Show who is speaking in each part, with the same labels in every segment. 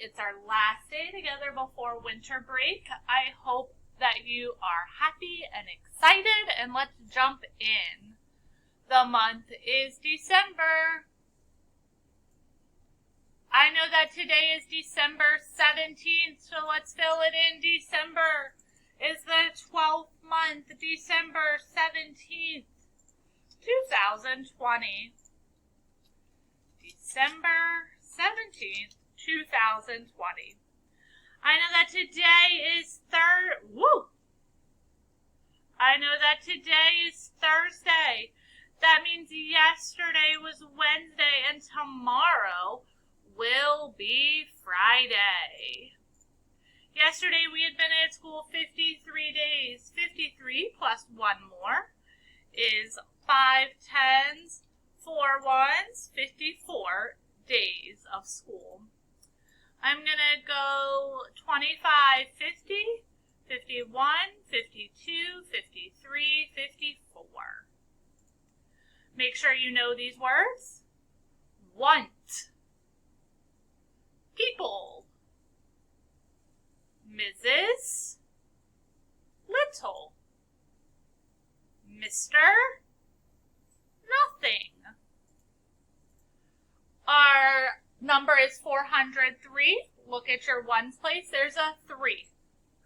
Speaker 1: It's our last day together before winter break. I hope that you are happy and excited, and let's jump in. The month is December. I know that today is December 17th, so let's fill it in. December is the 12th month, December 17th, 2020. December 17th, 2020. I know that today is Thursday. That means yesterday was Wednesday and tomorrow will be Friday. Yesterday we had been at school 53 days. 53 plus one more is 5 10s, 4 1s, 54 days of school. I'm going to go 25, 50, 51, 52, 53, 54. Make sure you know these words. Want, people, Mrs., little, Mr., nothing. Our number is 403. Look at your ones place. There's a 3.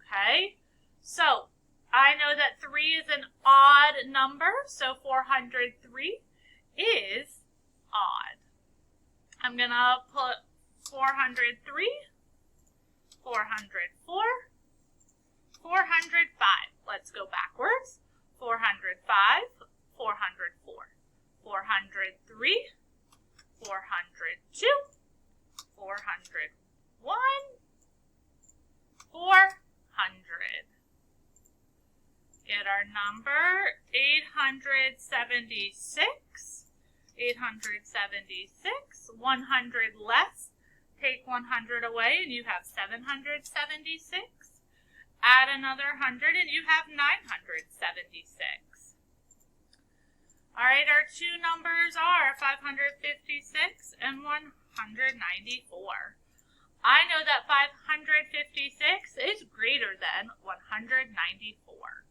Speaker 1: Okay? So, I know that 3 is an odd number, so 403 is odd. I'm going to put 403, 404, 405. Let's go backwards. 405, 404, 403, 402, 401, 400. Get our number, 876, 876, 100 less, take 100 away and you have 776. Add another 100 and you have 976. All right, our two numbers are 556 and 194. I know that 556 is greater than 194.